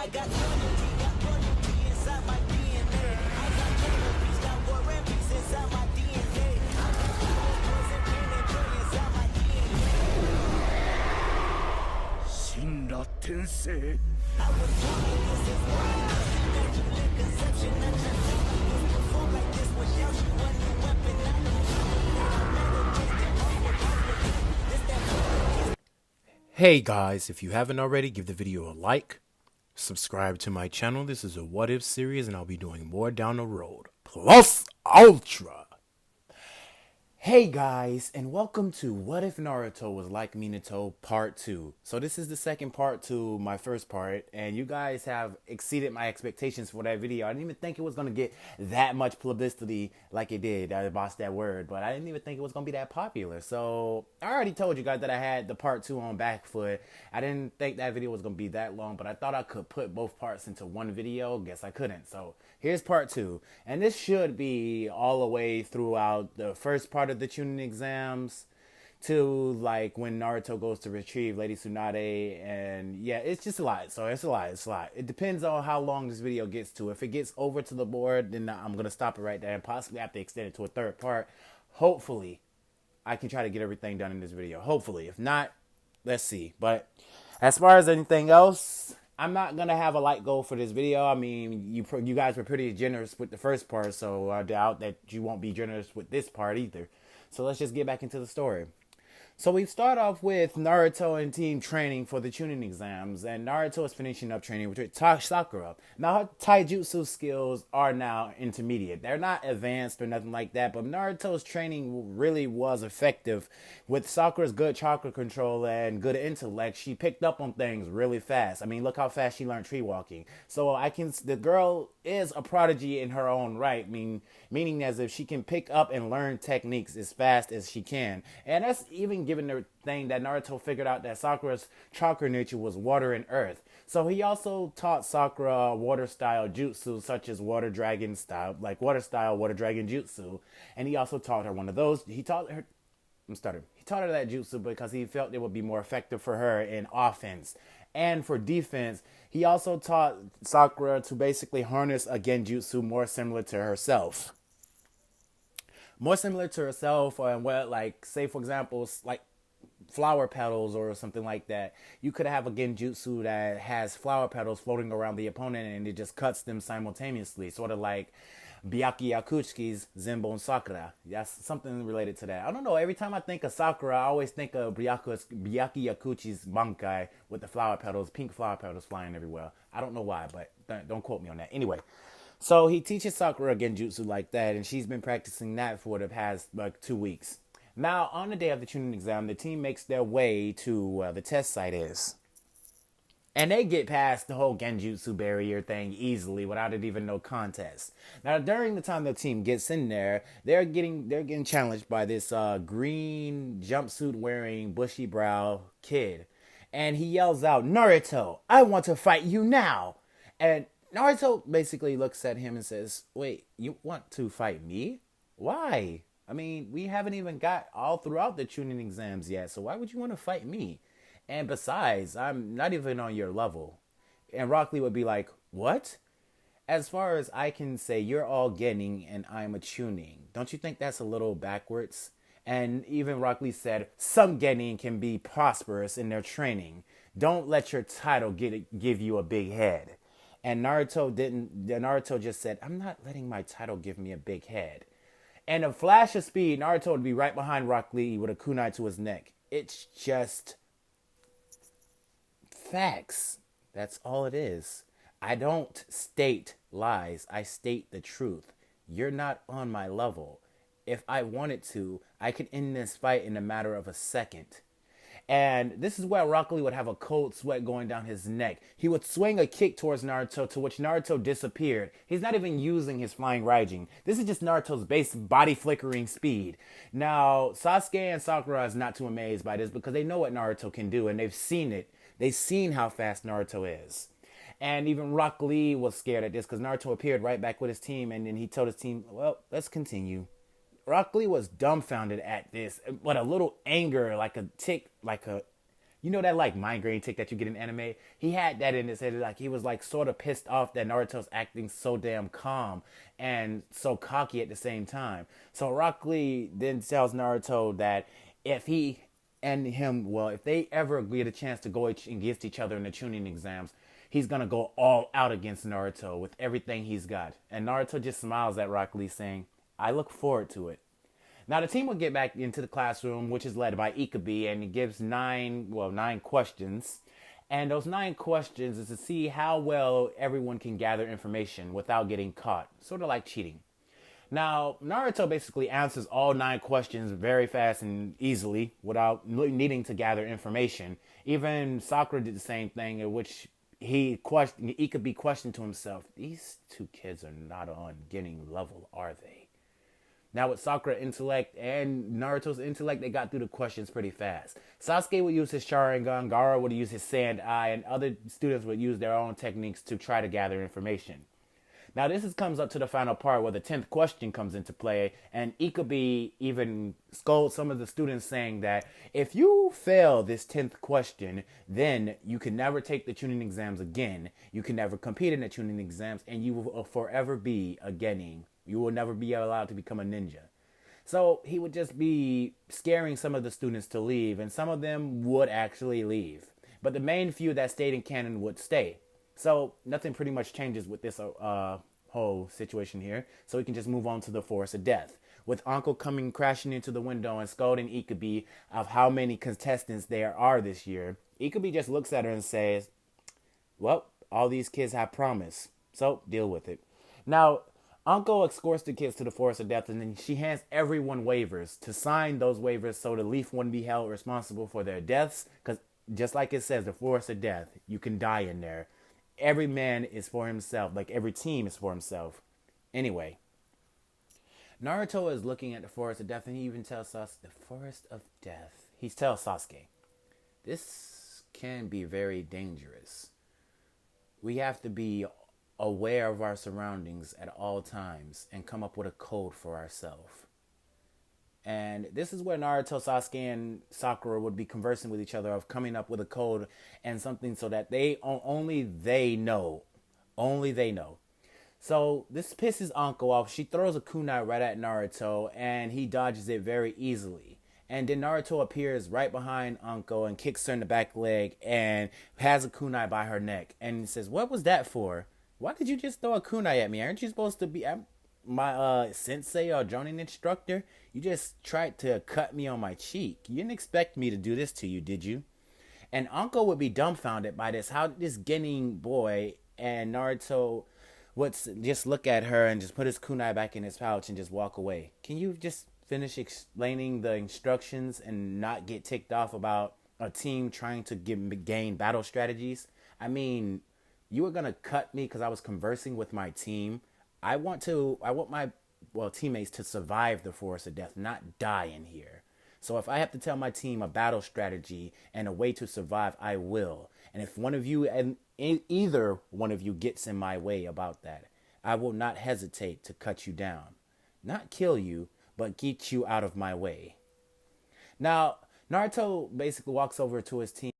Hey guys, if you haven't already, give the video a like, subscribe to my channel. This is a what if series and I'll be doing more down the road. Plus Ultra! Hey guys, and welcome to What If Naruto Was Like Minato Part 2. So this is the second part to my first part, and you guys have exceeded my expectations for that video. I didn't even think it was going to get that much publicity like it did. I bossed that word, but I didn't even think it was going to be that popular. So I already told you guys that I had the part 2 on back foot. I didn't think that video was going to be that long, but I thought I could put both parts into one video. Guess I couldn't. So here's part 2, and this should be all the way throughout the first part of the tuning exams to like when Naruto goes to retrieve Lady Tsunade, and yeah, it's just a lot. So it's a lot. It depends on how long this video gets to. If it gets over to the board, then I'm gonna stop it right there and possibly have to extend it to a third part. Hopefully I can try to get everything done in this video. Hopefully. If not, let's see. But as far as anything else, I'm not going to have a like goal for this video. I mean, you guys were pretty generous with the first part, so I doubt that you won't be generous with this part either. So let's just get back into the story. So we start off with Naruto and team training for the Chunin exams, and Naruto is finishing up training with Sakura. Now her taijutsu skills are now intermediate. They're not advanced or nothing like that, but Naruto's training really was effective. With Sakura's good chakra control and good intellect, she picked up on things really fast. I mean, look how fast she learned tree walking. So the girl is a prodigy in her own right, meaning as if she can pick up and learn techniques as fast as she can. And that's even given the thing that Naruto figured out that Sakura's chakra nature was water and earth. So he also taught Sakura water style jutsu such as water dragon style, like water style water dragon jutsu. And he also taught her one of those. He taught her that jutsu because he felt it would be more effective for her in offense. And for defense, he also taught Sakura to basically harness a genjutsu more similar to herself. And what, like, say for example, like flower petals or something like that. You could have a genjutsu that has flower petals floating around the opponent and it just cuts them simultaneously, sort of like Byakuya Yakutsuki's Zenbon Sakura. That's something related to that. I don't know. Every time I think of Sakura, I always think of Byakuya Yakutsuki's Bankai with the flower petals, pink flower petals flying everywhere. I don't know why, but don't quote me on that. Anyway, so he teaches Sakura genjutsu like that, and she's been practicing that for the past like 2 weeks. Now, on the day of the Chunin exam, the team makes their way to the test site is. And they get past the whole genjutsu barrier thing easily without it even no contest. Now, during the time the team gets in there, they're getting challenged by this green jumpsuit wearing bushy brow kid. And he yells out, "Naruto, I want to fight you now." And Naruto basically looks at him and says, "Wait, you want to fight me? Why? I mean, we haven't even got all throughout the Chunin exams yet, so why would you want to fight me? And besides, I'm not even on your level." And Rock Lee would be like, "What? As far as I can say, you're all getting and I'm a tuning. Don't you think that's a little backwards?" And even Rock Lee said, "Some getting can be prosperous in their training. Don't let your title give you a big head." And Naruto just said, "I'm not letting my title give me a big head." And a flash of speed, Naruto would be right behind Rock Lee with a kunai to his neck. It's just facts. That's all it is. I don't state lies. I state the truth. You're not on my level. If I wanted to, I could end this fight in a matter of a second. And this is where Rock Lee would have a cold sweat going down his neck. He would swing a kick towards Naruto, to which Naruto disappeared. He's not even using his flying Raijin. This is just Naruto's base body flickering speed. Now, Sasuke and Sakura is not too amazed by this because they know what Naruto can do and they've seen it. They've seen how fast Naruto is. And even Rock Lee was scared at this because Naruto appeared right back with his team, and then he told his team, "Well, let's continue." Rock Lee was dumbfounded at this, but a little anger, like a tick, like a You know that like migraine tick that you get in anime? He had that in his head. Like he was like sort of pissed off that Naruto's acting so damn calm and so cocky at the same time. So Rock Lee then tells Naruto that if he and him, well, if they ever get a chance to go against each other in the tuning exams, he's gonna go all out against Naruto with everything he's got. And Naruto just smiles at Rock Lee, saying, "I look forward to it." Now the team will get back into the classroom, which is led by Ikubi, and he gives nine questions. And those 9 questions is to see how well everyone can gather information without getting caught, sort of like cheating. Now, Naruto basically answers all 9 questions very fast and easily without needing to gather information. Even Sakura did the same thing, in which he could be questioned to himself, these two kids are not on getting level, are they? Now with Sakura intellect and Naruto's intellect, they got through the questions pretty fast. Sasuke would use his Sharingan, Gaara would use his Sand Eye, and other students would use their own techniques to try to gather information. Now comes up to the final part where the 10th question comes into play, and Ikubi even scolds some of the students, saying that if you fail this 10th question, then you can never take the tuning exams again. You can never compete in the tuning exams, and you will forever be a genin. You will never be allowed to become a ninja. So he would just be scaring some of the students to leave, and some of them would actually leave. But the main few that stayed in canon would stay. So nothing pretty much changes with this whole situation here. So we can just move on to the Forest of Death, with Uncle coming crashing into the window and scolding Ikubi of how many contestants there are this year. Ikubi just looks at her and says, well, all these kids have promise, so deal with it. Now, Uncle escorts the kids to the Forest of Death, and then she hands everyone waivers to sign those waivers so the Leaf wouldn't be held responsible for their deaths, because just like it says, the Forest of Death, you can die in there. Every man is for himself, like every team is for himself. Anyway, Naruto is looking at the Forest of Death, and he even tells us the Forest of Death. He tells Sasuke, this can be very dangerous. We have to be aware of our surroundings at all times and come up with a code for ourselves. And this is where Naruto, Sasuke, and Sakura would be conversing with each other of coming up with a code and something so that only they know. Only they know. So this pisses Anko off. She throws a kunai right at Naruto, and he dodges it very easily. And then Naruto appears right behind Anko and kicks her in the back leg and has a kunai by her neck. And says, what was that for? Why did you just throw a kunai at me? Aren't you supposed to be my sensei or jonin instructor? You just tried to cut me on my cheek. You didn't expect me to do this to you, did you? And Anko would be dumbfounded by this. How did this Genin boy and Naruto would just look at her and just put his kunai back in his pouch and just walk away? Can you just finish explaining the instructions and not get ticked off about a team trying to gain battle strategies? I mean, you were going to cut me because I was conversing with my team. I want my teammates to survive the Forest of Death, not die in here. So if I have to tell my team a battle strategy and a way to survive, I will. And if one of you and either one of you gets in my way about that, I will not hesitate to cut you down. Not kill you, but get you out of my way. Now, Naruto basically walks over to his team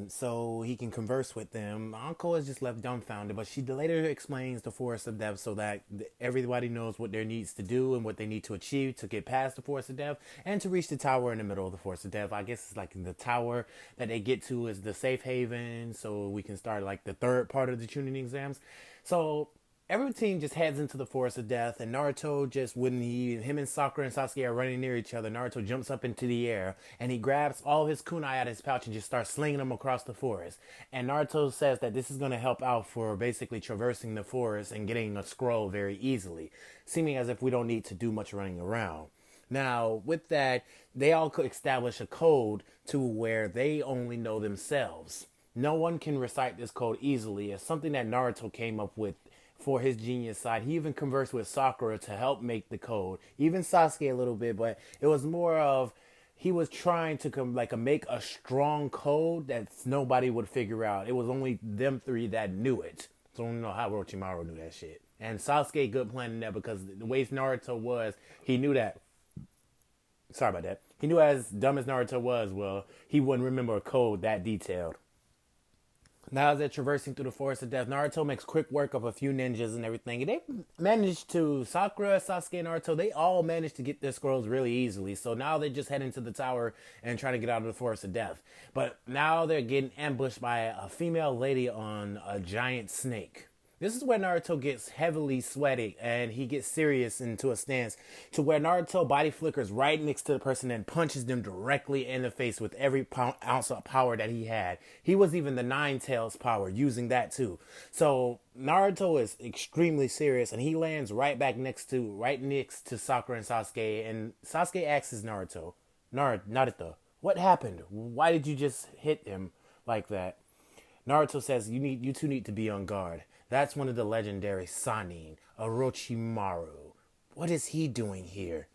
so he can converse with them. Anko is just left dumbfounded, but she later explains the Forest of Death so that everybody knows what there needs to do and what they need to achieve to get past the Forest of Death and to reach the tower in the middle of the Forest of Death. I guess it's like the tower that they get to is the safe haven, so we can start like the third part of the tuning exams. So every team just heads into the Forest of Death, and Naruto just, when him and Sakura and Sasuke are running near each other, Naruto jumps up into the air, and he grabs all his kunai out of his pouch and just starts slinging them across the forest. And Naruto says that this is going to help out for basically traversing the forest and getting a scroll very easily, seeming as if we don't need to do much running around. Now, with that, they all could establish a code to where they only know themselves. No one can recite this code easily. It's something that Naruto came up with for his genius side. He even conversed with Sakura to help make the code, even Sasuke a little bit, but it was more of he was trying to make a strong code that nobody would figure out. It was only them three that knew it. So I don't know how Orochimaru knew that shit. And Sasuke good planning that because the way Naruto was, he knew that. Sorry about that. He knew as dumb as Naruto was, well, he wouldn't remember a code that detailed. Now as they're traversing through the forest of death, Naruto makes quick work of a few ninjas and everything. And they managed to, Sakura, Sasuke, and Naruto, they all managed to get their scrolls really easily. So now they're just heading to the tower and trying to get out of the forest of death. But now they're getting ambushed by a female lady on a giant snake. This is where Naruto gets heavily sweaty and he gets serious into a stance to where Naruto body flickers right next to the person and punches them directly in the face with every ounce of power that he had. He was even the Nine Tails power, using that too. So Naruto is extremely serious and he lands right next to Sakura and Sasuke. And Sasuke asks Naruto, Naruto, what happened? Why did you just hit him like that? Naruto says, you two need to be on guard. That's one of the legendary Sannin, Orochimaru. What is he doing here?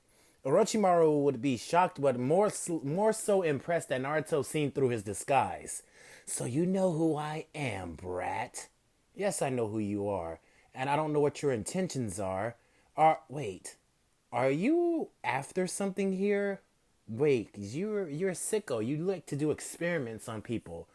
Orochimaru would be shocked, but more so impressed that Naruto seen through his disguise. So you know who I am, brat. Yes, I know who you are, and I don't know what your intentions are. Wait, are you after something here? Wait, you're a sicko. You like to do experiments on people.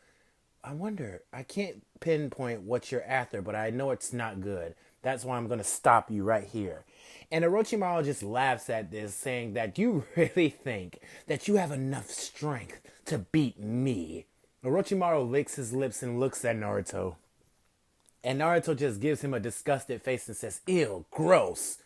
I wonder, I can't pinpoint what you're after, but I know it's not good. That's why I'm going to stop you right here. And Orochimaru just laughs at this, saying that you really think that you have enough strength to beat me. Orochimaru licks his lips and looks at Naruto. And Naruto just gives him a disgusted face and says, ew, gross.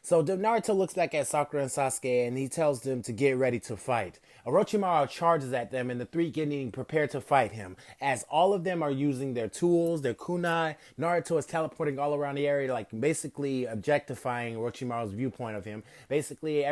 So Naruto looks back at Sakura and Sasuke and he tells them to get ready to fight. Orochimaru charges at them and the three getting prepared to fight him. As all of them are using their tools, their kunai, Naruto is teleporting all around the area, like basically objectifying Orochimaru's viewpoint of him. Basically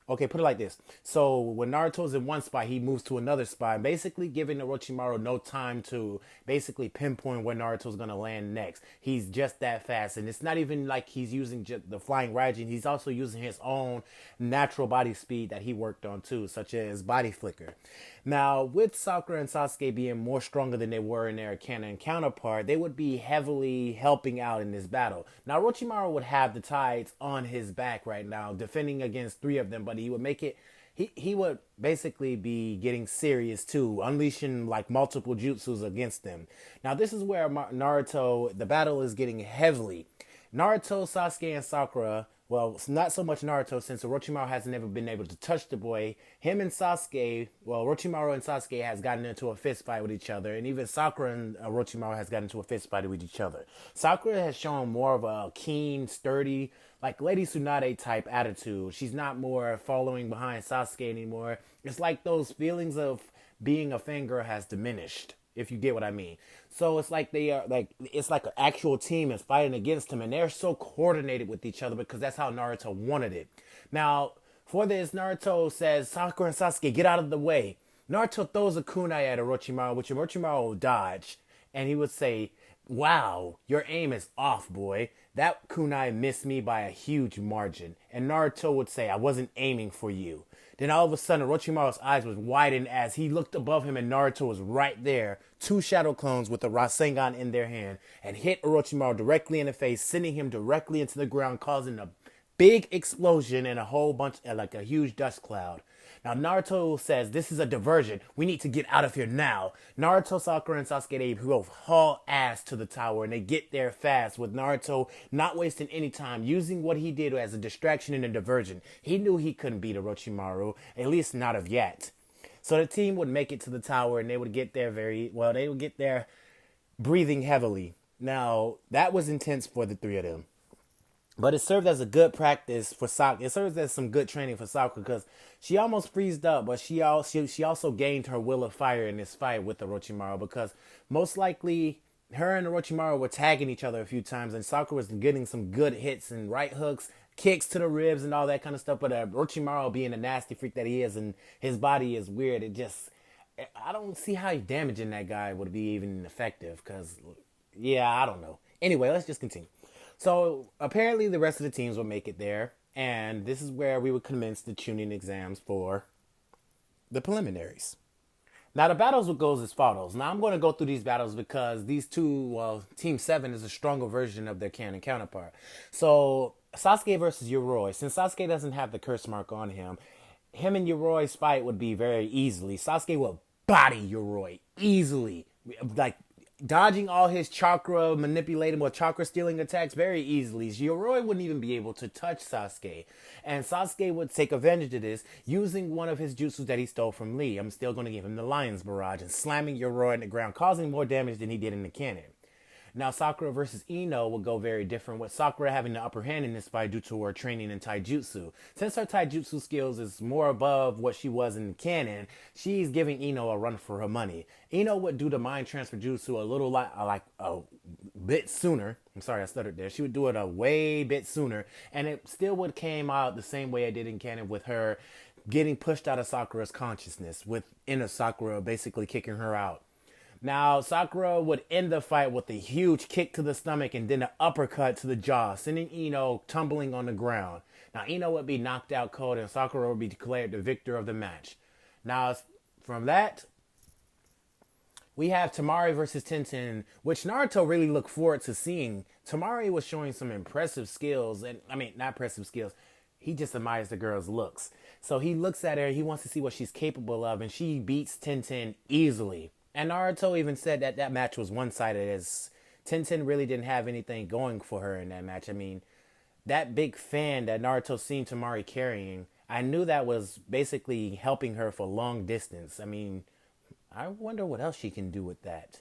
okay, put it like this. So when Naruto's in one spot, he moves to another spot, basically giving Orochimaru no time to basically pinpoint where Naruto's going to land next. He's just that fast. And it's not even like he's using just the flying Raijin. He's also using his own natural body speed that he worked on too, such as body flicker. Now, with Sakura and Sasuke being more stronger than they were in their canon counterpart, they would be heavily helping out in this battle. Now, Orochimaru would have the tides on his back right now, defending against three of them, but he would make it. He would basically be getting serious too, unleashing like multiple jutsus against them. Now, this is where Naruto, the battle is getting heavily. Naruto, Sasuke, and Sakura. Well, not so much Naruto since Orochimaru hasn't ever been able to touch the boy. Him and Sasuke, well, Orochimaru and Sasuke has gotten into a fist fight with each other. And even Sakura and Orochimaru has gotten into a fist fight with each other. Sakura has shown more of a keen, sturdy, like Lady Tsunade type attitude. She's not more following behind Sasuke anymore. It's like those feelings of being a fangirl has diminished, if you get what I mean. So it's like they are it's like an actual team is fighting against him and they're so coordinated with each other because that's how Naruto wanted it. Now, for this, Naruto says, Sakura and Sasuke, get out of the way. Naruto throws a kunai at Orochimaru, which Orochimaru will dodge. And he would say, wow, your aim is off, boy. That kunai missed me by a huge margin. And Naruto would say, I wasn't aiming for you. Then all of a sudden, Orochimaru's eyes was widened as he looked above him and Naruto was right there. Two shadow clones with a Rasengan in their hand and hit Orochimaru directly in the face, sending him directly into the ground, causing a big explosion and a whole bunch, like a huge dust cloud. Now, Naruto says, this is a diversion. We need to get out of here now. Naruto, Sakura, and Sasuke, they both haul ass to the tower, and they get there fast, with Naruto not wasting any time, using what he did as a distraction and a diversion. He knew he couldn't beat Orochimaru, at least not of yet. So the team would make it to the tower, and they would get there they would get there breathing heavily. Now, that was intense for the three of them. But it served as a good practice for Sakura. It serves as some good training for Sakura because she almost freezed up, but she also gained her will of fire in this fight with Orochimaru because most likely her and Orochimaru were tagging each other a few times and Sakura was getting some good hits and right hooks, kicks to the ribs and all that kind of stuff. But Orochimaru being a nasty freak that he is and his body is weird, I don't see how damaging that guy would be even effective because, yeah, I don't know. Anyway, let's just continue. So apparently the rest of the teams will make it there. And this is where we would commence the tuning exams for the preliminaries. Now the battles would go as follows. Now I'm going to go through these battles because these two, Team 7 is a stronger version of their canon counterpart. So Sasuke versus Yoroi. Since Sasuke doesn't have the curse mark on him, him and Yoroi's fight would be very easily. Sasuke would body Yoroi easily, like dodging all his chakra manipulating or chakra stealing attacks very easily. Yoroi wouldn't even be able to touch Sasuke, and Sasuke would take advantage of this using one of his jutsus that he stole from Lee. I'm still going to give him the Lion's Barrage and slamming Yoroi in the ground, causing more damage than he did in the cannon. Now, Sakura versus Ino would go very different, with Sakura having the upper hand in this fight due to her training in taijutsu. Since her taijutsu skills is more above what she was in the canon, she's giving Ino a run for her money. Ino would do the mind transfer jutsu a little like a bit sooner. I'm sorry, I stuttered there. She would do it a way bit sooner, and it still would came out the same way it did in canon, with her getting pushed out of Sakura's consciousness, with inner Sakura basically kicking her out. Now, Sakura would end the fight with a huge kick to the stomach and then an uppercut to the jaw, sending Ino tumbling on the ground. Now, Ino would be knocked out cold and Sakura would be declared the victor of the match. Now, from that, we have Tamari versus Tenten, which Naruto really looked forward to seeing. Tamari was showing some impressive skills, and I mean, not impressive skills. He just admires the girl's looks. So he looks at her, he wants to see what she's capable of, and she beats Tenten easily. And Naruto even said that that match was one-sided, as Tenten really didn't have anything going for her in that match. I mean, that big fan that Naruto seen Tamari carrying, I knew that was basically helping her for long distance. I mean, I wonder what else she can do with that.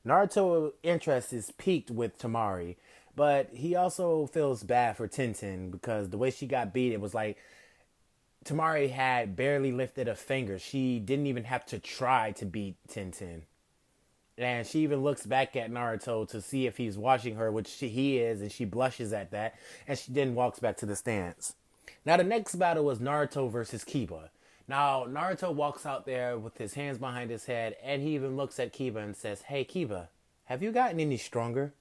Naruto's interest is peaked with Tamari, but he also feels bad for Tenten because the way she got beat, it was like Tamari had barely lifted a finger. She didn't even have to try to beat Tenten. And she even looks back at Naruto to see if he's watching her, which he is, and she blushes at that. And she then walks back to the stands. Now, the next battle was Naruto versus Kiba. Now, Naruto walks out there with his hands behind his head, and he even looks at Kiba and says, "Hey, Kiba, have you gotten any stronger?"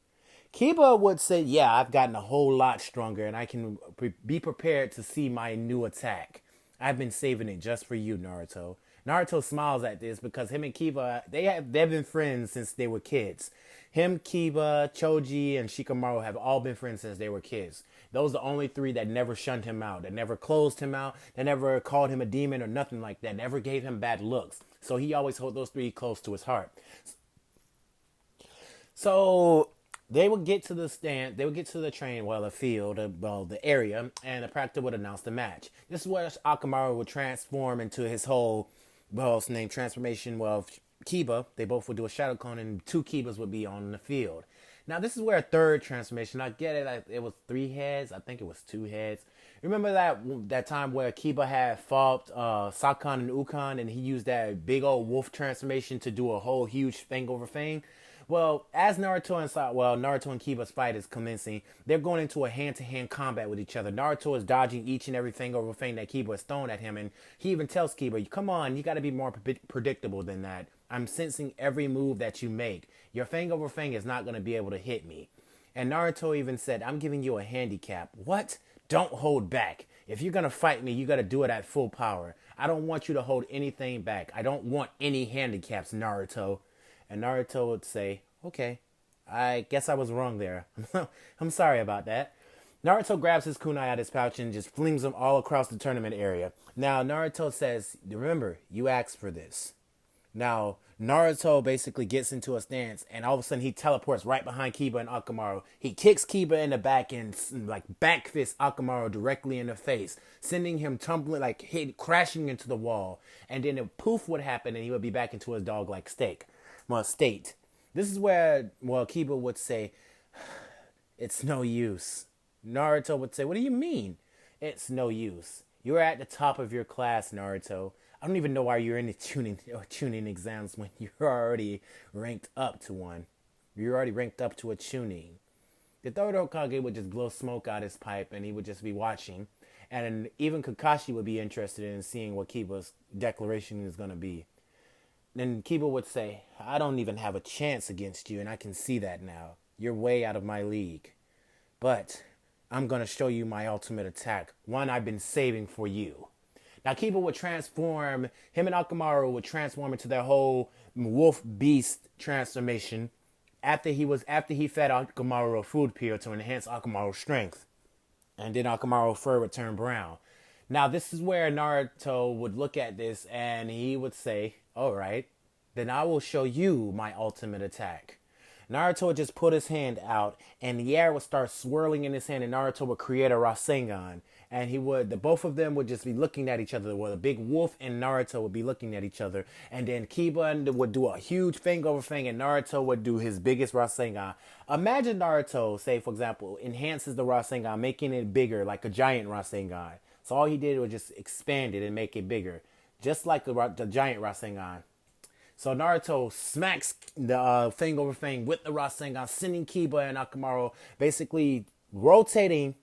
Kiba would say, "Yeah, I've gotten a whole lot stronger, and I can be prepared to see my new attack. I've been saving it just for you, Naruto." Naruto smiles at this because him and Kiba, they've been friends since they were kids. Him, Kiba, Choji, and Shikamaru have all been friends since they were kids. Those are the only three that never shunned him out, that never closed him out, that never called him a demon or nothing like that, never gave him bad looks. So he always held those three close to his heart. So they would get to the stand, they would get to the train, well, the field, well, the area, and the practice would announce the match. This is where Akamaru would transform into his whole, well, it's named transformation, well, Kiba. They both would do a shadow clone, and two Kibas would be on the field. Now, this is where a third transformation, I get it, it was 3 heads, I think it was 2 heads. Remember that time where Kiba had fought Sakan and Ukan, and he used that big old wolf transformation to do a whole huge thing over thing? Well, as Naruto and Kiba's fight is commencing, they're going into a hand-to-hand combat with each other. Naruto is dodging each and everything over thing that Kiba is throwing at him, and he even tells Kiba, "Come on, you got to be more predictable than that. I'm sensing every move that you make. Your thing over thing is not going to be able to hit me." And Naruto even said, "I'm giving you a handicap." What? Don't hold back. If you're going to fight me, you got to do it at full power. I don't want you to hold anything back. I don't want any handicaps, Naruto. And Naruto would say, "Okay, I guess I was wrong there. I'm sorry about that." Naruto grabs his kunai out of his pouch and just flings them all across the tournament area. Now, Naruto says, "Remember, you asked for this." Now, Naruto basically gets into a stance, and all of a sudden he teleports right behind Kiba and Akamaru. He kicks Kiba in the back and like back fists Akamaru directly in the face, sending him tumbling, like crashing into the wall. And then a poof would happen, and he would be back into his dog-like state. This is where, well, Kiba would say, "It's no use." Naruto would say, "What do you mean? It's no use. You're at the top of your class, Naruto. I don't even know why you're in the tuning exams when you're already ranked up to one. You're already ranked up to a tuning." The third Hokage would just blow smoke out his pipe, and he would just be watching. And even Kakashi would be interested in seeing what Kiba's declaration is going to be. Then Kiba would say, "I don't even have a chance against you, and I can see that now. You're way out of my league. But I'm going to show you my ultimate attack, one I've been saving for you." Now, Kiba would transform, him and Akamaru would transform into their whole wolf beast transformation after he fed Akamaru a food pill to enhance Akamaru's strength. And then Akamaru's fur would turn brown. Now, this is where Naruto would look at this and he would say, all right, then I will show you my ultimate attack. Naruto would just put his hand out and the air would start swirling in his hand and Naruto would create a Rasengan. And the both of them would just be looking at each other. Well, the big wolf and Naruto would be looking at each other. And then Kiba would do a huge fang over fang and Naruto would do his biggest Rasengan. Imagine Naruto, say for example, enhances the Rasengan, making it bigger like a giant Rasengan. So all he did was just expand it and make it bigger. Just like the giant Rasengan. So Naruto smacks the Fang over Fang with the Rasengan, sending Kiba and Akamaru basically derotating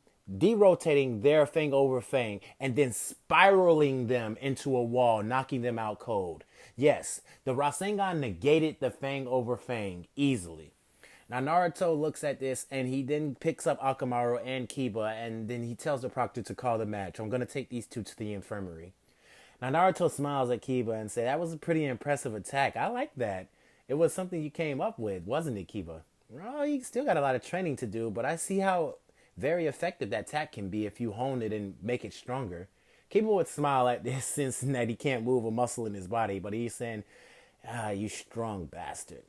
their Fang over Fang, and then spiraling them into a wall, knocking them out cold. Yes, the Rasengan negated the Fang over Fang easily. Now Naruto looks at this and he then picks up Akamaru and Kiba and then he tells the proctor to call the match. I'm going to take these two to the infirmary. Now Naruto smiles at Kiba and says, that was a pretty impressive attack. I like that. It was something you came up with, wasn't it, Kiba? Well, you still got a lot of training to do, but I see how very effective that attack can be if you hone it and make it stronger. Kiba would smile at this since that he can't move a muscle in his body, but he's saying, you strong bastard.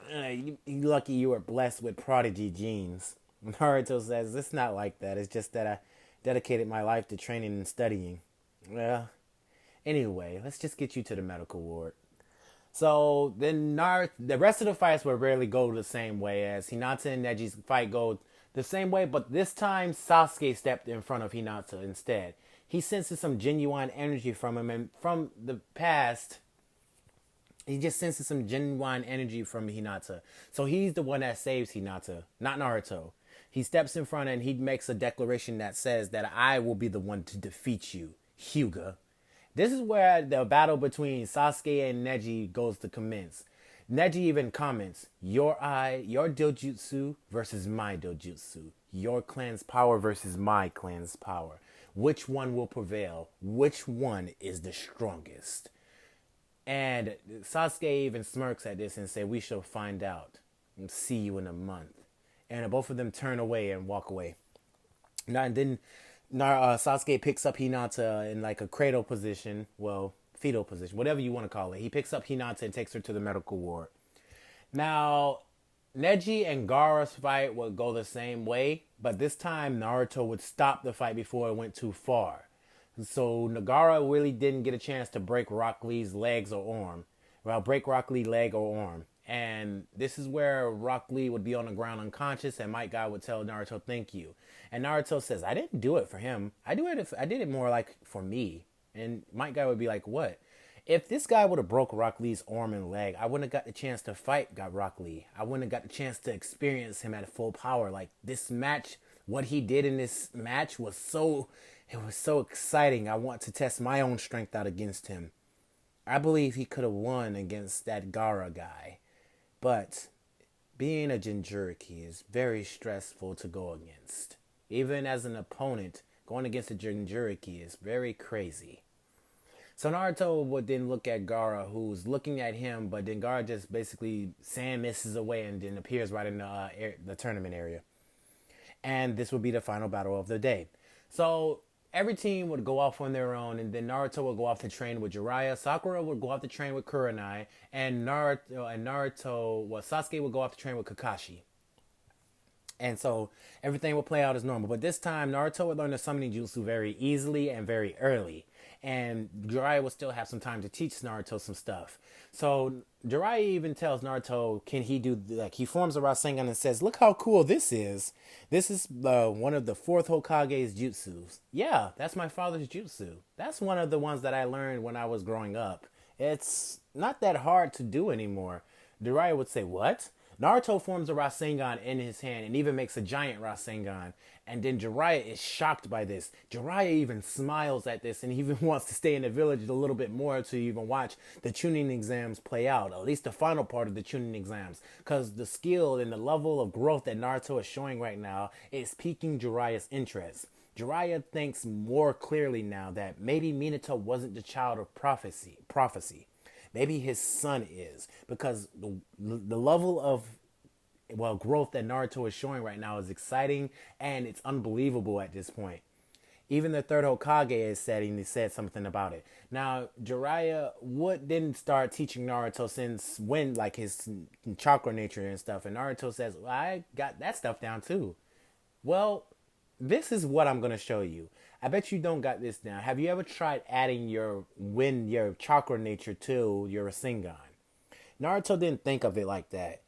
You lucky you were blessed with prodigy genes. Naruto says, it's not like that. It's just that I dedicated my life to training and studying. Well, anyway, let's just get you to the medical ward. So then the rest of the fights will rarely go the same way as Hinata and Neji's fight go the same way, but this time Sasuke stepped in front of Hinata instead. He senses some genuine energy from him, and from the past, he just senses some genuine energy from Hinata. So he's the one that saves Hinata, not Naruto. He steps in front and he makes a declaration that says that I will be the one to defeat you, Hyuga. This is where the battle between Sasuke and Neji goes to commence. Neji even comments, your dojutsu versus my dojutsu. Your clan's power versus my clan's power. Which one will prevail? Which one is the strongest? And Sasuke even smirks at this and says, we shall find out. And see you in a month. And both of them turn away and walk away. Now, and then Sasuke picks up Hinata in like a cradle position, well, fetal position, whatever you want to call it. He picks up Hinata and takes her to the medical ward. Now, Neji and Gaara's fight would go the same way, but this time Naruto would stop the fight before it went too far. So Gaara really didn't get a chance to break Rock Lee's legs or arm. Well, break Rock Lee's leg or arm. And this is where Rock Lee would be on the ground unconscious and Might Guy would tell Naruto, thank you. And Naruto says, I didn't do it for him. I did it more like for me. And Might Guy would be like, what? If this guy would have broke Rock Lee's arm and leg, I wouldn't have got the chance to fight Rock Lee. I wouldn't have got the chance to experience him at full power. Like this match, what he did in this match was so exciting. I want to test my own strength out against him. I believe he could have won against that Gaara guy. But being a Jinchuriki is very stressful to go against. Even as an opponent, going against a Jinchuriki is very crazy. So Naruto would then look at Gaara, who's looking at him, but then Gaara just basically sand misses away and then appears right in the tournament area. And this would be the final battle of the day. So every team would go off on their own, and then Naruto would go off to train with Jiraiya. Sakura would go off to train with Kurenai, and Sasuke would go off to train with Kakashi. And so everything would play out as normal. But this time, Naruto would learn the summoning jutsu very easily and very early. And Jiraiya would still have some time to teach Naruto some stuff. So Jiraiya even tells Naruto, can he do, like, he forms a Rasengan and says, look how cool this is. This is one of the fourth Hokage's jutsus. Yeah, that's my father's jutsu. That's one of the ones that I learned when I was growing up. It's not that hard to do anymore. Jiraiya would say, what? Naruto forms a Rasengan in his hand and even makes a giant Rasengan. And then Jiraiya is shocked by this. Jiraiya even smiles at this and even wants to stay in the village a little bit more to even watch the Chunin exams play out. At least the final part of the Chunin exams. Because the skill and the level of growth that Naruto is showing right now is piquing Jiraiya's interest. Jiraiya thinks more clearly now that maybe Minato wasn't the child of prophecy. Maybe his son is, because the level of growth that Naruto is showing right now is exciting and it's unbelievable at this point. Even the third Hokage is said, and he said something about it. Now, Jiraiya would didn't start teaching Naruto since when, like his chakra nature and stuff. And Naruto says, well, I got that stuff down too. Well, this is what I'm gonna show you. I bet you don't got this down. Have you ever tried adding your chakra nature to your Rasengan? Naruto didn't think of it like that.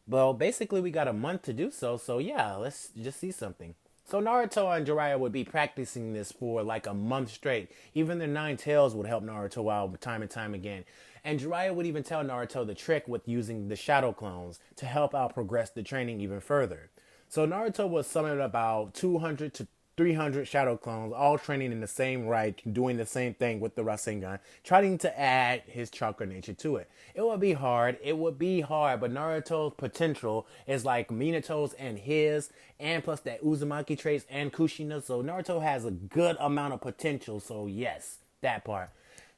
Well, basically, we got a month to do so. So yeah, let's just see something. So Naruto and Jiraiya would be practicing this for like a month straight. Even their nine tails would help Naruto out time and time again. And Jiraiya would even tell Naruto the trick with using the shadow clones to help out progress the training even further. So Naruto was summoning about 200 to 300 shadow clones, all training in the same right, doing the same thing with the Rasengan, trying to add his chakra nature to it. It would be hard. It would be hard, but Naruto's potential is like Minato's and his, and plus that Uzumaki traits and Kushina. So Naruto has a good amount of potential. So yes, that part.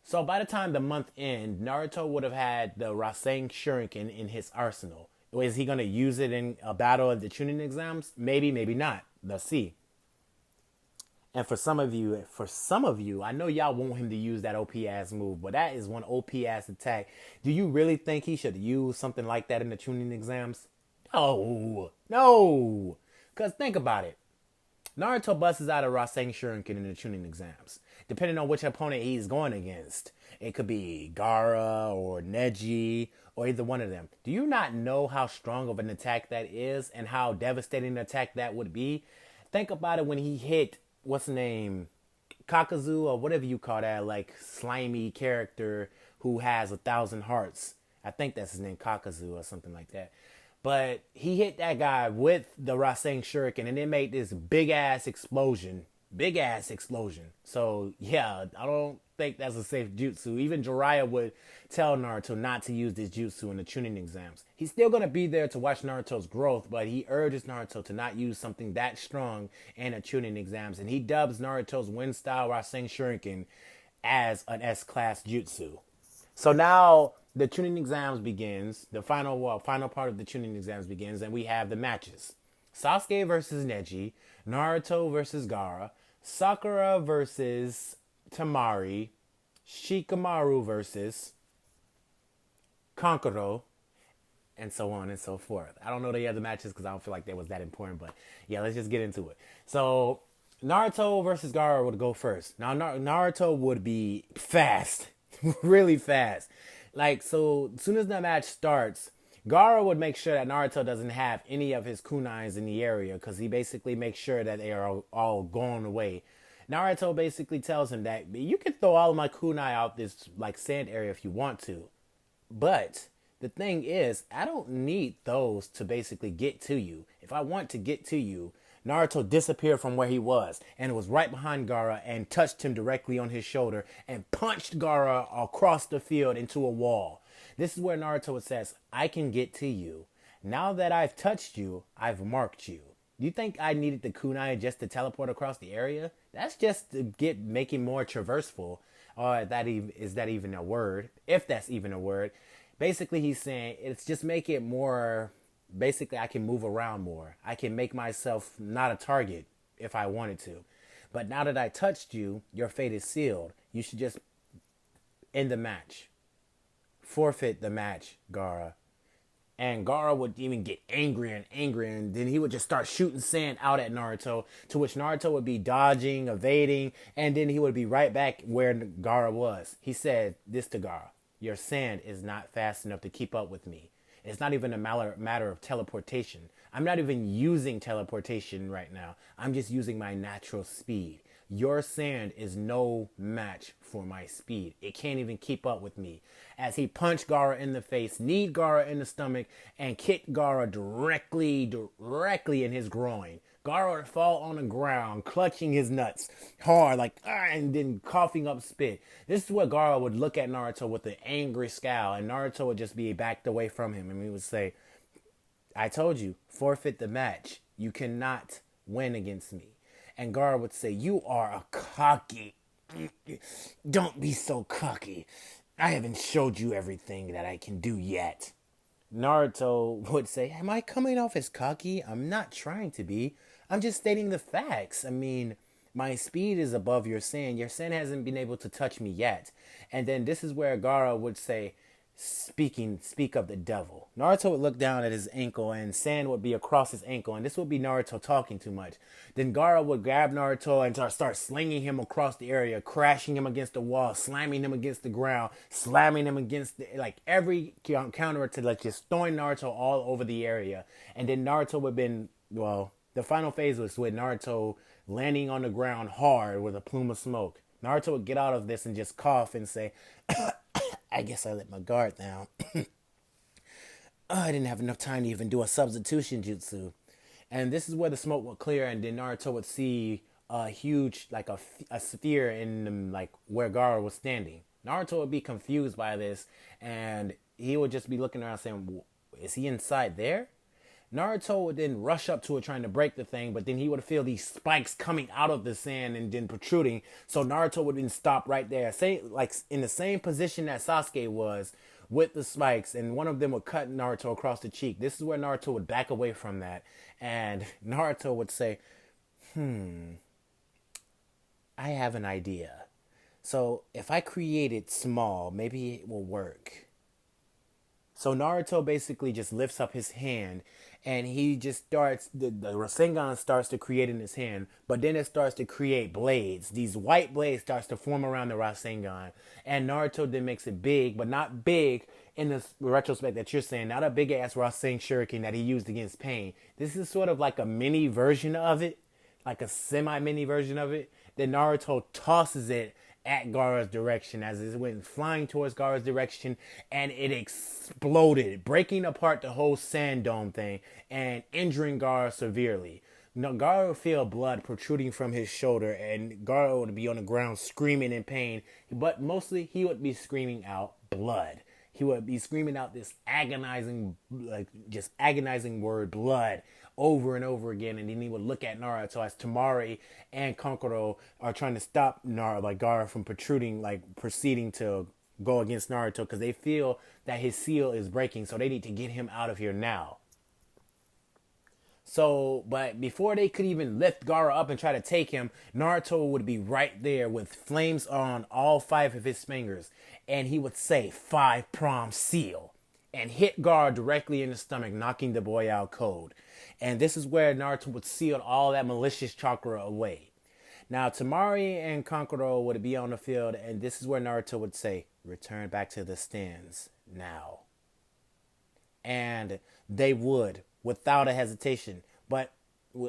So by the time the month ends, Naruto would have had the Rasen Shuriken in his arsenal. Is he going to use it in a battle of the Chunin exams? Maybe, maybe not. Let's see. And for some of you, I know y'all want him to use that OP ass move, but that is one OP ass attack. Do you really think he should use something like that in the tuning exams? No, no. Cause think about it. Naruto busts out a Rasen Shuriken in the tuning exams, depending on which opponent he's going against. It could be Gaara or Neji or either one of them. Do you not know how strong of an attack that is and how devastating an attack that would be? Think about it when he hit, what's the name? Kakazu or whatever you call that, like slimy character who has 1,000 hearts. I think that's his name, Kakazu or something like that. But he hit that guy with the Rasen Shuriken and it made this big ass explosion. Big ass explosion. So yeah, I don't think that's a safe jutsu. Even Jiraiya would tell Naruto not to use this jutsu in the Chunin exams. He's still going to be there to watch Naruto's growth, but he urges Naruto to not use something that strong in the Chunin exams. And he dubs Naruto's wind style Rasen Shuriken as an S-class jutsu. So now the tuning exams begins. The final part of the tuning exams begins, and we have the matches: Sasuke versus Neji, Naruto versus Gaara, Sakura versus Tamari, Shikamaru versus Kankuro, and so on and so forth. I don't know the other matches because I don't feel like they was that important, but yeah, let's just get into it. So Naruto versus Gaara would go first. Now Naruto would be fast, really fast. Like, so as soon as the match starts, Gaara would make sure that Naruto doesn't have any of his kunais in the area because he basically makes sure that they are all gone away. Naruto basically tells him that you can throw all of my kunai out this like sand area if you want to, but the thing is, I don't need those to basically get to you. If I want to get to you, Naruto disappeared from where he was and was right behind Gaara and touched him directly on his shoulder and punched Gaara across the field into a wall. This is where Naruto says, I can get to you. Now that I've touched you, I've marked you. Do you think I needed the kunai just to teleport across the area? That's just to make it more traverseful. Or is that even a word? If that's even a word. Basically, he's saying it's just make it more. Basically, I can move around more. I can make myself not a target if I wanted to. But now that I touched you, your fate is sealed. You should just end the match. Forfeit the match, Gaara. And Gaara would even get angrier and angrier, and then he would just start shooting sand out at Naruto, to which Naruto would be dodging, evading, and then he would be right back where Gaara was. He said this to Gaara: your sand is not fast enough to keep up with me. It's not even a matter of teleportation. I'm not even using teleportation right now. I'm just using my natural speed. Your sand is no match for my speed. It can't even keep up with me. As he punched Gaara in the face, kneed Gaara in the stomach, and kicked Gaara directly in his groin. Gaara would fall on the ground, clutching his nuts hard, like, and then coughing up spit. This is where Gaara would look at Naruto with an angry scowl, and Naruto would just be backed away from him, and he would say, I told you, forfeit the match. You cannot win against me. And Gaara would say, you are a cocky. Don't be so cocky. I haven't showed you everything that I can do yet. Naruto would say, am I coming off as cocky? I'm not trying to be. I'm just stating the facts. I mean, my speed is above your sin. Your sin hasn't been able to touch me yet. And then this is where Gaara would say, speak of the devil. Naruto would look down at his ankle and sand would be across his ankle, and this would be Naruto talking too much. Then Gaara would grab Naruto and start slinging him across the area, crashing him against the wall, slamming him against the ground, slamming him against like every counter to like just throwing Naruto all over the area. And then Naruto would have been, well, the final phase was with Naruto landing on the ground hard with a plume of smoke. Naruto would get out of this and just cough and say, I guess I let my guard down. I didn't have enough time to even do a substitution jutsu. And this is where the smoke would clear, and then Naruto would see a huge, like a sphere in like where Gaara was standing. Naruto would be confused by this, and he would just be looking around saying, is he inside there? Naruto would then rush up to it trying to break the thing, but then he would feel these spikes coming out of the sand and then protruding. So Naruto would then stop right there, like in the same position that Sasuke was with the spikes, and one of them would cut Naruto across the cheek. This is where Naruto would back away from that, and Naruto would say, I have an idea. So if I create it small, maybe it will work. So Naruto basically just lifts up his hand and he just starts, the Rasengan starts to create in his hand, but then it starts to create blades. These white blades starts to form around the Rasengan. And Naruto then makes it big, but not big in the retrospect that you're saying, not a big ass Rasen Shuriken that he used against Pain. This is sort of like a mini version of it, like a semi-mini version of it. Then Naruto tosses it at Gaara's direction as it went flying towards Gaara's direction, and it exploded, breaking apart the whole sand dome thing and injuring Gaara severely. Now, Gaara would feel blood protruding from his shoulder, and Gaara would be on the ground screaming in pain, but mostly he would be screaming out blood. He would be screaming out this agonizing, like just agonizing word, blood, over and over again. And then he would look at Naruto as Temari and Kankuro are trying to stop Gaara from proceeding to go against Naruto because they feel that his seal is breaking. So they need to get him out of here now. So, but before they could even lift Gaara up and try to take him, Naruto would be right there with flames on all 5 of his fingers. And he would say, 5-prong seal. And hit Gaara directly in the stomach, knocking the boy out cold. And this is where Naruto would seal all that malicious chakra away. Now, Temari and Kankuro would be on the field, and this is where Naruto would say, return back to the stands now. And they would, without a hesitation. But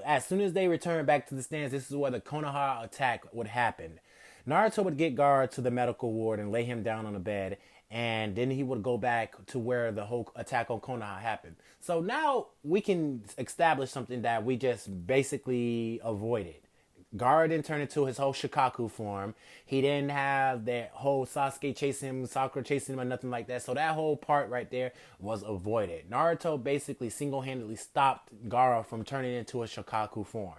as soon as they return back to the stands, this is where the Konoha attack would happen. Naruto would get Gaara to the medical ward and lay him down on the bed, and then he would go back to where the whole attack on Konoha happened. So now we can establish something that we just basically avoided. Gaara didn't turn into his whole Shikaku form. He didn't have that whole Sasuke chasing him, Sakura chasing him, or nothing like that. So that whole part right there was avoided. Naruto basically single-handedly stopped Gaara from turning into a Shikaku form.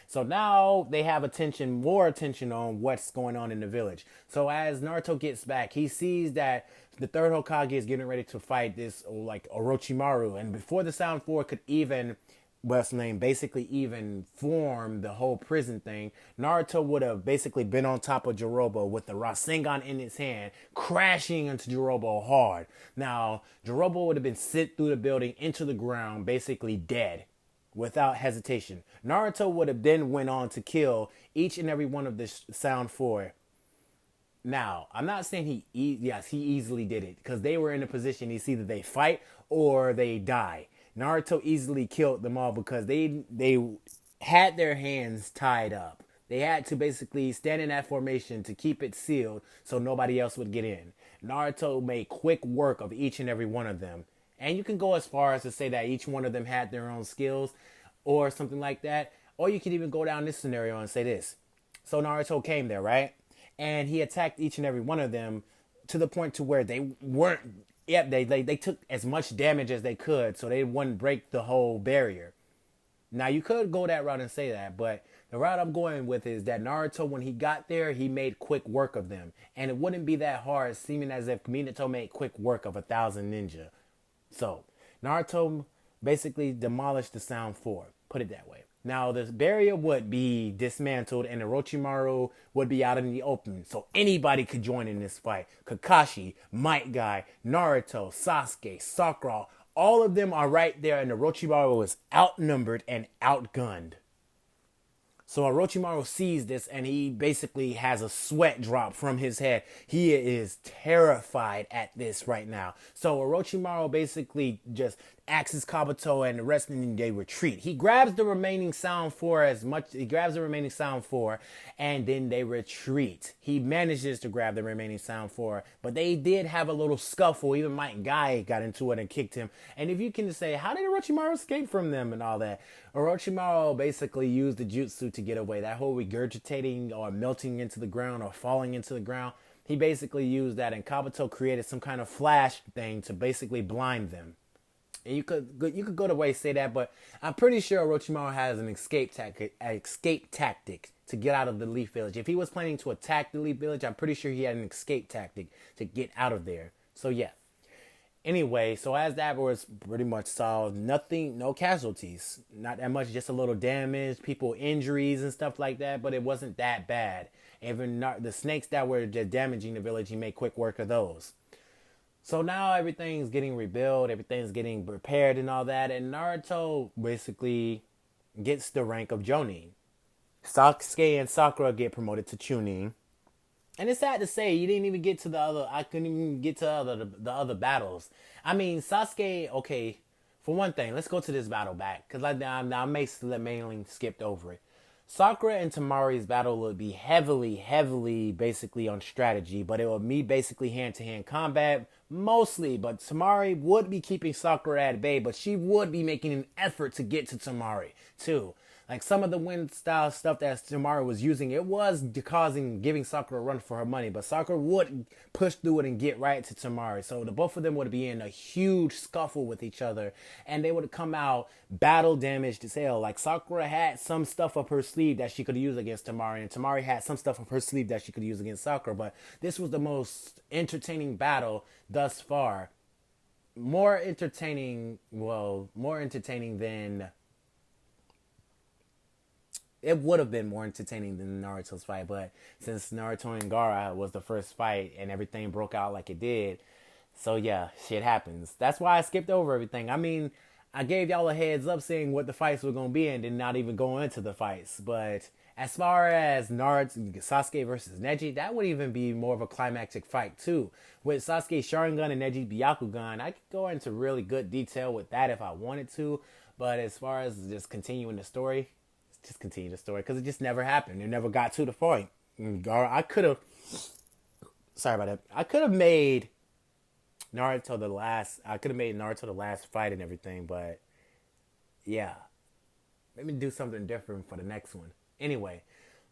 So now they have more attention on what's going on in the village. So as Naruto gets back, he sees that the third Hokage is getting ready to fight this like Orochimaru. And before the Sound 4 could even basically even form the whole prison thing, Naruto would have basically been on top of Jirobo with the Rasengan in his hand, crashing into Jirobo hard. Now, Jirobo would have been sent through the building into the ground, basically dead, without hesitation. Naruto would have then went on to kill each and every one of the Sound 4. Now, I'm not saying he easily did it, because they were in a position, it's either they fight or they die. Naruto easily killed them all because they had their hands tied up. They had to basically stand in that formation to keep it sealed so nobody else would get in. Naruto made quick work of each and every one of them. And you can go as far as to say that each one of them had their own skills or something like that. Or you can even go down this scenario and say this. So Naruto came there, right? And he attacked each and every one of them to the point to where they weren't... Yep, they took as much damage as they could so they wouldn't break the whole barrier. Now, you could go that route and say that, but the route I'm going with is that Naruto, when he got there, he made quick work of them. And it wouldn't be that hard, seeming as if Minato made quick work of 1,000 ninja. So, Naruto basically demolished the Sound 4. Put it that way. Now the barrier would be dismantled and Orochimaru would be out in the open. So anybody could join in this fight. Kakashi, Might Guy, Naruto, Sasuke, Sakura, all of them are right there and Orochimaru is outnumbered and outgunned. So Orochimaru sees this and he basically has a sweat drop from his head. He is terrified at this right now. So Orochimaru basically just axes Kabuto and the rest of them, they retreat. He grabs the remaining sound four and then they retreat. He manages to grab the remaining sound four, but they did have a little scuffle. Even Mike Guy got into it and kicked him. And if you can say, how did Orochimaru escape from them and all that? Orochimaru basically used the jutsu to get away. That whole regurgitating or melting into the ground or falling into the ground, he basically used that, and Kabuto created some kind of flash thing to basically blind them. And you could go the way and say that, but I'm pretty sure Orochimaru has an escape tactic to get out of the Leaf Village. If he was planning to attack the Leaf Village, I'm pretty sure he had an escape tactic to get out of there. So yeah. Anyway, so as that was pretty much solved, nothing, no casualties, not that much, just a little damage, people injuries and stuff like that, but it wasn't that bad. Even the snakes that were just damaging the village, he made quick work of those. So now everything's getting rebuilt, everything's getting repaired and all that, and Naruto basically gets the rank of Jonin. Sasuke and Sakura get promoted to Chunin. And it's sad to say, you didn't even get to the other. I couldn't even get to the other battles. I mean, Sasuke. Okay, for one thing, let's go to this battle back because I mainly skipped over it. Sakura and Tamari's battle would be heavily, basically on strategy, but it would be basically hand-to-hand combat mostly. But Tamari would be keeping Sakura at bay, but she would be making an effort to get to Tamari too. Like some of the wind style stuff that Tamari was using, it was giving Sakura a run for her money, but Sakura would push through it and get right to Tamari. So the both of them would be in a huge scuffle with each other, and they would come out battle damaged as hell. Like Sakura had some stuff up her sleeve that she could use against Tamari, and Tamari had some stuff up her sleeve that she could use against Sakura. But this was the most entertaining battle thus far. More entertaining than. It would have been more entertaining than Naruto's fight, but since Naruto and Gaara was the first fight and everything broke out like it did, so yeah, shit happens. That's why I skipped over everything. I mean, I gave y'all a heads up saying what the fights were going to be and did not even go into the fights. But as far as Naruto, Sasuke versus Neji, that would even be more of a climactic fight too. With Sasuke Sharingan and Neji Byakugan, I could go into really good detail with that if I wanted to. But as far as just continuing the story, just continue the story because it just never happened. It never got to the point. I could have. Sorry about that. I could have made Naruto the last. I could have made Naruto the last fight and everything, but yeah, maybe do something different for the next one. Anyway,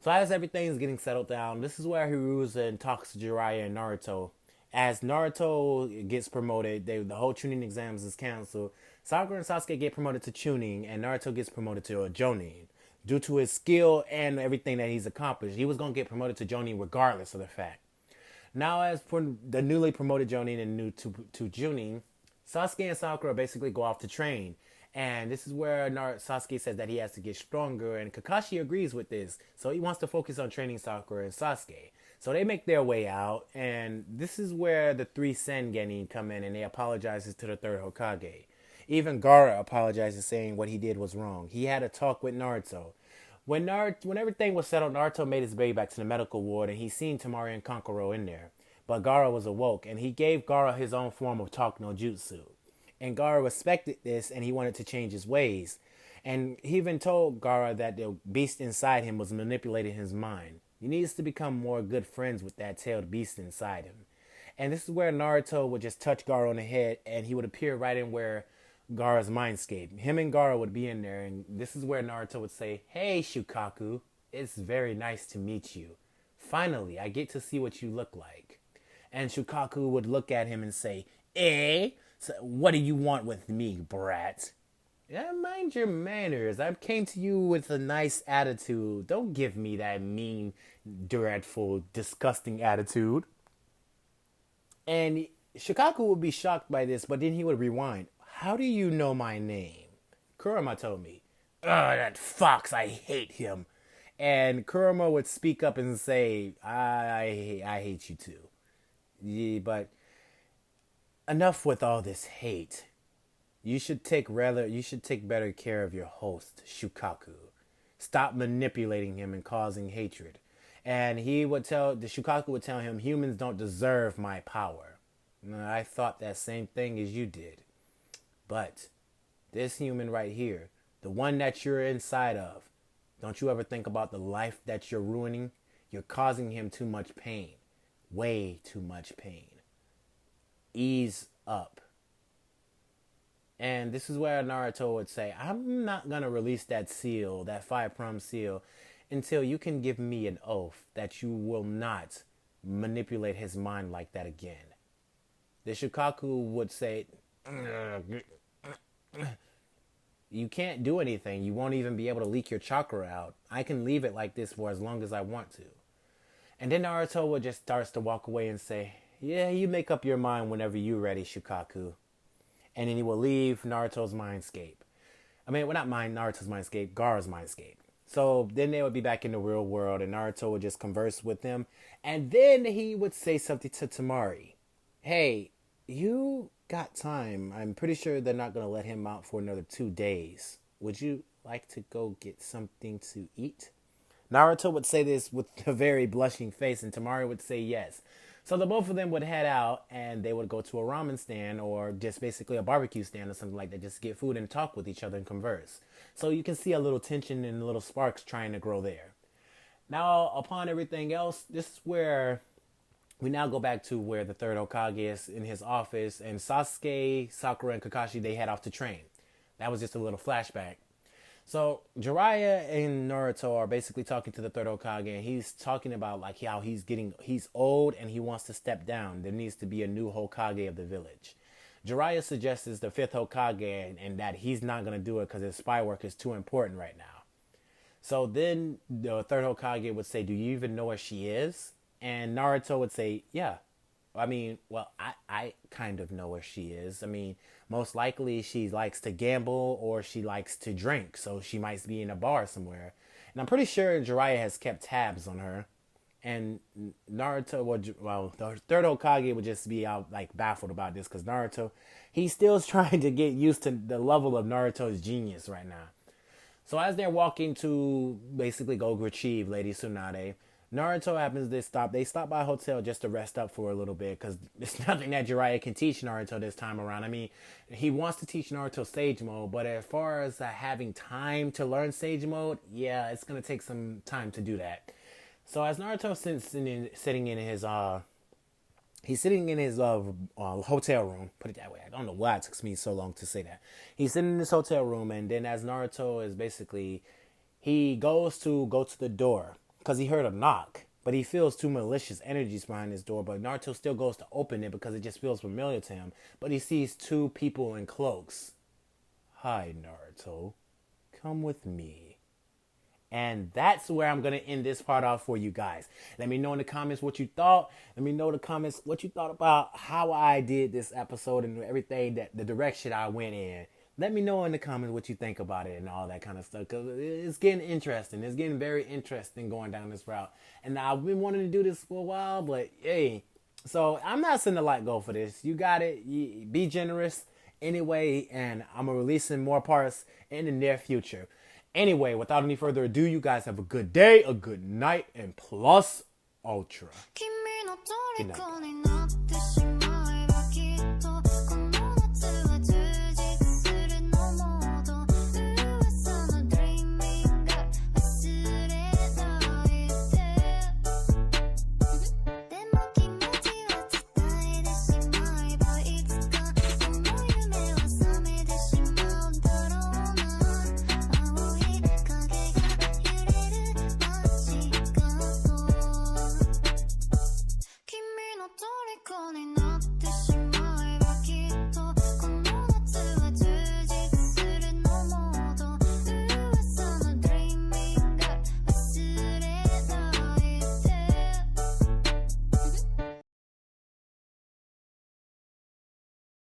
so as everything's getting settled down, this is where Hiruzen talks to Jiraiya and Naruto. As Naruto gets promoted, the whole Chunin exams is canceled. Sakura and Sasuke get promoted to Chunin, and Naruto gets promoted to a Jonin. Due to his skill and everything that he's accomplished, he was going to get promoted to Jonin regardless of the fact. Now, as for the newly promoted Jonin and new to Junin, Sasuke and Sakura basically go off to train. And this is where Sasuke says that he has to get stronger, and Kakashi agrees with this. So he wants to focus on training Sakura and Sasuke. So they make their way out, and this is where the three Sengenin come in, and they apologizes to the third Hokage. Even Gaara apologizes, saying what he did was wrong. He had a talk with Naruto. When everything was settled, Naruto made his way back to the medical ward, and he seen Temari and Kankuro in there. But Gaara was awoke, and he gave Gaara his own form of talk no jutsu. And Gaara respected this, and he wanted to change his ways. And he even told Gaara that the beast inside him was manipulating his mind. He needs to become more good friends with that tailed beast inside him. And this is where Naruto would just touch Gaara on the head, and he would appear right in where Gaara's mindscape. Him and Gaara would be in there, and this is where Naruto would say, "Hey, Shukaku, it's very nice to meet you. Finally, I get to see what you look like." And Shukaku would look at him and say, "Eh? So what do you want with me, brat?" Yeah, mind your manners. I came to you with a nice attitude. Don't give me that mean, dreadful, disgusting attitude. And Shukaku would be shocked by this, but then he would rewind. "How do you know my name?" "Kurama told me." that fox, I hate him. And Kurama would speak up and say, I hate you too. Yeah, but enough with all this hate. You should take better care of your host, Shukaku. Stop manipulating him and causing hatred. And the Shukaku would tell him, humans don't deserve my power. I thought that same thing as you did. But this human right here, the one that you're inside of, don't you ever think about the life that you're ruining? You're causing him too much pain. Way too much pain. Ease up. And this is where Naruto would say, I'm not going to release that seal, that 5 seal, until you can give me an oath that you will not manipulate his mind like that again. The Shukaku would say, you can't do anything. You won't even be able to leak your chakra out. I can leave it like this for as long as I want to. And then Naruto would just starts to walk away and say, yeah, you make up your mind whenever you're ready, Shukaku. And then he will leave Naruto's mindscape. Not Naruto's mindscape, Gaara's mindscape. So then they would be back in the real world and Naruto would just converse with them. And then he would say something to Temari. Hey, you got time. I'm pretty sure they're not going to let him out for another 2 days. Would you like to go get something to eat? Naruto would say this with a very blushing face and Temari would say yes. So the both of them would head out and they would go to a ramen stand or just basically a barbecue stand or something like that, just to get food and talk with each other and converse. So you can see a little tension and little sparks trying to grow there. Now, upon everything else, this is where we now go back to where the third Hokage is in his office and Sasuke, Sakura, and Kakashi, they head off to train. That was just a little flashback. So Jiraiya and Naruto are basically talking to the third Hokage and he's talking about like how he's old and he wants to step down. There needs to be a new Hokage of the village. Jiraiya suggests the fifth Hokage and that he's not going to do it because his spy work is too important right now. So then the third Hokage would say, do you even know where she is? And Naruto would say, yeah. I kind of know where she is. Most likely she likes to gamble or she likes to drink. So she might be in a bar somewhere. And I'm pretty sure Jiraiya has kept tabs on her. And Naruto, the third Hokage would just be out like baffled about this because Naruto, he's still trying to get used to the level of Naruto's genius right now. So as they're walking to basically go retrieve Lady Tsunade, Naruto happens to stop. They stop by a hotel just to rest up for a little bit because there's nothing that Jiraiya can teach Naruto this time around. He wants to teach Naruto Sage Mode, but as far as having time to learn Sage Mode, yeah, it's going to take some time to do that. So as Naruto sitting in his hotel room, put it that way. I don't know why it took me so long to say that. He's sitting in his hotel room, and then as Naruto is basically, he goes to go to the door because he heard a knock, but he feels two malicious energies behind his door. But Naruto still goes to open it because it just feels familiar to him. But he sees two people in cloaks. Hi, Naruto. Come with me. And that's where I'm going to end this part off for you guys. Let me know in the comments what you thought. Let me know in the comments what you thought about how I did this episode and everything, that the direction I went in. Let me know in the comments what you think about it and all that kind of stuff, because it's getting interesting. It's getting very interesting going down this route. And I've been wanting to do this for a while, but hey. So I'm not sending a like go for this. You got it. Be generous anyway, and I'm releasing more parts in the near future. Anyway, without any further ado, you guys have a good day, a good night, and plus ultra. Good night.